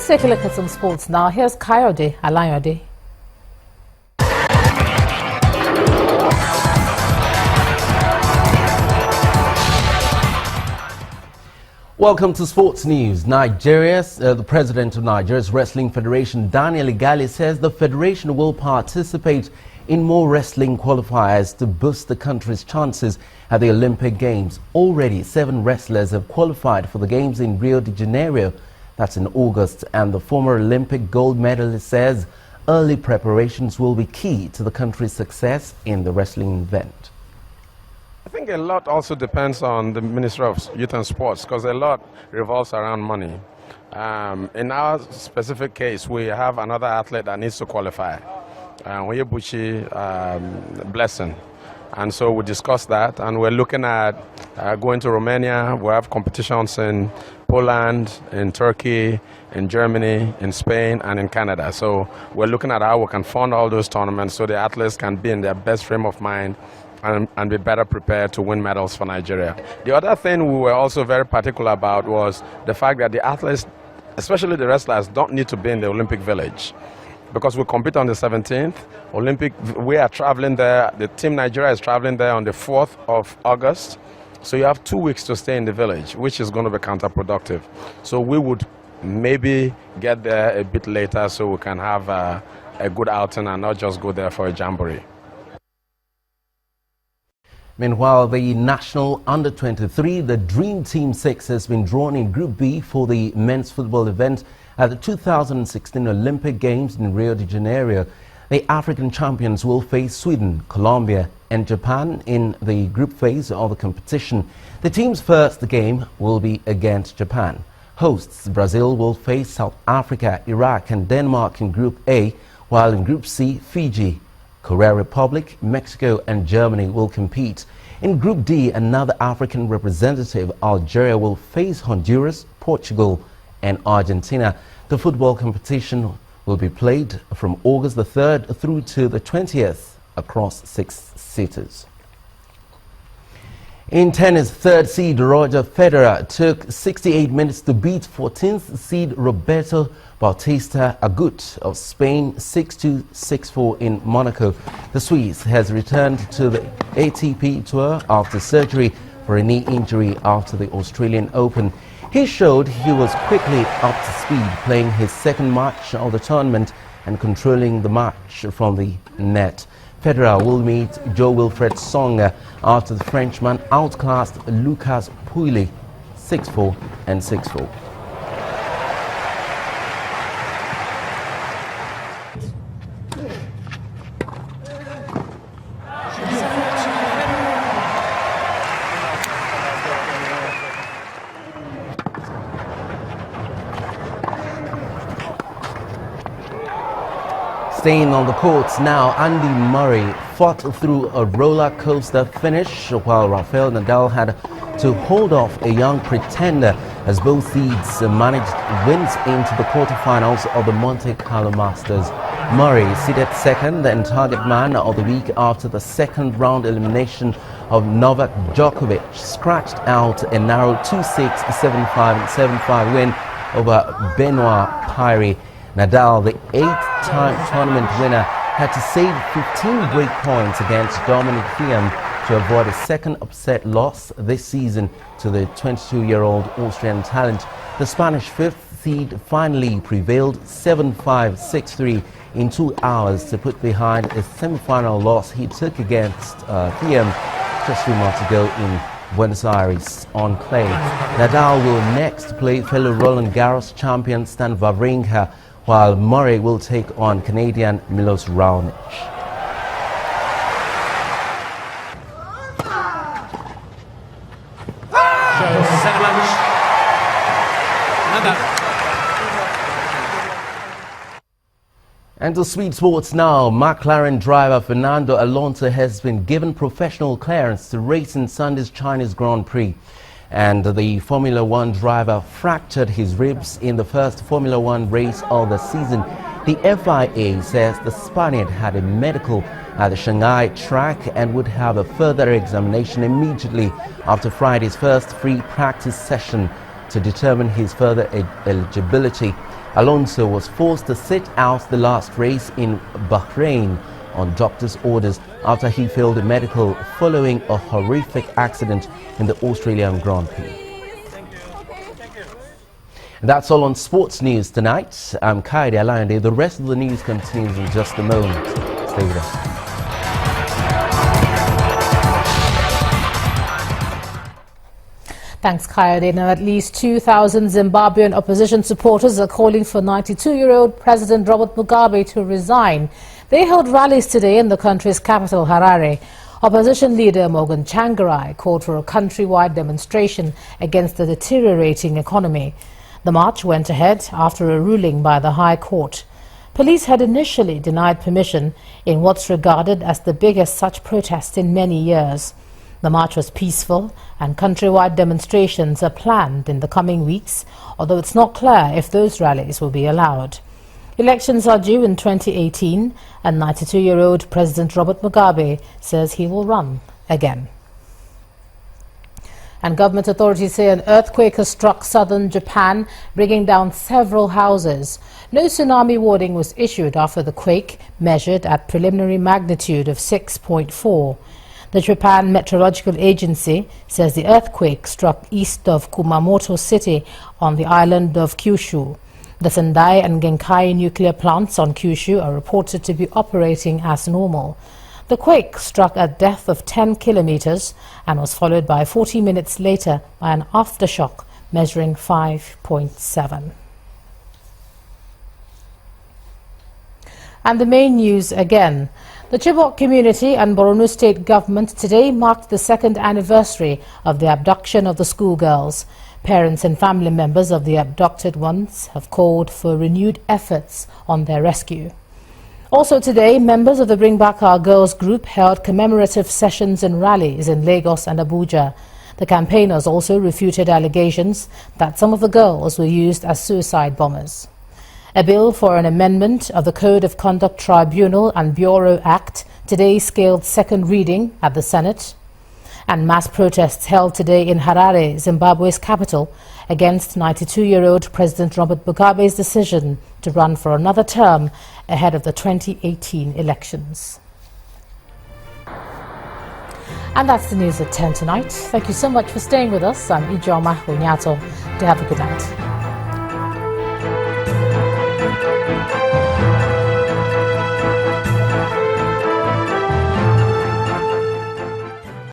Let's take a look at some sports now. Here's Kayode Alayode. Welcome to Sports News. The president of Nigeria's Wrestling Federation, Daniel Igali, says the federation will participate in more wrestling qualifiers to boost the country's chances at the Olympic Games. Already, 7 wrestlers have qualified for the Games in Rio de Janeiro. That's in August, and the former Olympic gold medalist says early preparations will be key to the country's success in the wrestling event. I think a lot also depends on the Ministry of Youth and Sports, because a lot revolves around money. In our specific case, we have another athlete that needs to qualify, Oyebuchi Blessing. And so we discussed that, and we're looking at going to Romania. We have competitions in Poland, in Turkey, in Germany, in Spain, and in Canada. So we're looking at how we can fund all those tournaments so the athletes can be in their best frame of mind and be better prepared to win medals for Nigeria. The other thing we were also very particular about was the fact that the athletes, especially the wrestlers, don't need to be in the Olympic Village. Because we compete on the 17th, we are traveling there, the Team Nigeria is traveling there on the 4th of August. So you have 2 weeks to stay in the village, which is going to be counterproductive. So we would maybe get there a bit later so we can have a good outing and not just go there for a jamboree. Meanwhile, the national under-23, the Dream Team 6, has been drawn in Group B for the men's football event at the 2016 Olympic Games in Rio de Janeiro. The African champions will face Sweden, Colombia and Japan in the group phase of the competition. The team's first game will be against Japan. Hosts Brazil will face South Africa, Iraq and Denmark in Group A, while in Group C, Fiji, Korea Republic, Mexico and Germany will compete. In Group D, another African representative, Algeria, will face Honduras, Portugal and Argentina. The football competition will be played from August the 3rd through to the 20th across 6 cities. In tennis, 3rd seed Roger Federer took 68 minutes to beat 14th seed Roberto Bautista Agut of Spain 6-2, 6-4 in Monaco. The Swiss has returned to the ATP Tour after surgery for a knee injury after the Australian Open. He showed he was quickly up to speed, playing his second match of the tournament and controlling the match from the net. Federer will meet Jo-Wilfried Tsonga after the Frenchman outclassed Lucas Pouilly 6-4 and 6-4. Staying on the courts now, Andy Murray fought through a roller coaster finish while Rafael Nadal had to hold off a young pretender as both seeds managed wins into the quarterfinals of the Monte Carlo Masters. Murray seated second and target man of the week after the second round elimination of Novak Djokovic scratched out a narrow 2-6, 7-5 and 7-5 win over Benoit Paire. Nadal, the 8th-time tournament winner, had to save 15 break points against Dominic Thiem to avoid a second upset loss this season to the 22-year-old Austrian talent. The Spanish 5th seed finally prevailed 7-5, 6-3 in 2 hours to put behind a semi-final loss he took against Thiem just 3 months ago in Buenos Aires on clay. Nadal will next play fellow Roland Garros champion Stan Wawrinka, while Murray will take on Canadian Milos Raonic. And to Speed Sports now, McLaren driver Fernando Alonso has been given professional clearance to race in Sunday's Chinese Grand Prix. And the Formula One driver fractured his ribs in the first Formula One race of the season. The FIA says the Spaniard had a medical at the Shanghai track and would have a further examination immediately after Friday's first free practice session to determine his further eligibility. Alonso was forced to sit out the last race in Bahrain on doctor's orders after he failed a medical following a horrific accident in the Australian Grand Prix. And that's all on sports news tonight. I'm Kaide Alayande. The rest of the news continues in just a moment. Stay with us. Thanks, Coyote. Now, at least 2,000 Zimbabwean opposition supporters are calling for 92-year-old President Robert Mugabe to resign. They held rallies today in the country's capital, Harare. Opposition leader Morgan Tsvangirai called for a countrywide demonstration against the deteriorating economy. The march went ahead after a ruling by the High Court. Police had initially denied permission in what's regarded as the biggest such protest in many years. The march was peaceful and countrywide demonstrations are planned in the coming weeks, although it's not clear if those rallies will be allowed. Elections are due in 2018 and 92-year-old President Robert Mugabe says he will run again. And government authorities say an earthquake has struck southern Japan, bringing down several houses. No tsunami warning was issued after the quake, measured at preliminary magnitude of 6.4. The Japan Meteorological Agency says the earthquake struck east of Kumamoto City on the island of Kyushu. The Sendai and Genkai nuclear plants on Kyushu are reported to be operating as normal. The quake struck a depth of 10 kilometers and was followed by 40 minutes later by an aftershock measuring 5.7. And the main news again. The Chibok community and Borno State government today marked the second anniversary of the abduction of the schoolgirls. Parents and family members of the abducted ones have called for renewed efforts on their rescue. Also today, members of the Bring Back Our Girls group held commemorative sessions and rallies in Lagos and Abuja. The campaigners also refuted allegations that some of the girls were used as suicide bombers. A bill for an amendment of the Code of Conduct Tribunal and Bureau Act today scaled second reading at the Senate. And mass protests held today in Harare, Zimbabwe's capital, against 92-year-old President Robert Mugabe's decision to run for another term ahead of the 2018 elections. And that's the news at 10 tonight. Thank you so much for staying with us. I'm Ijoma Hunyato. Do have a good night.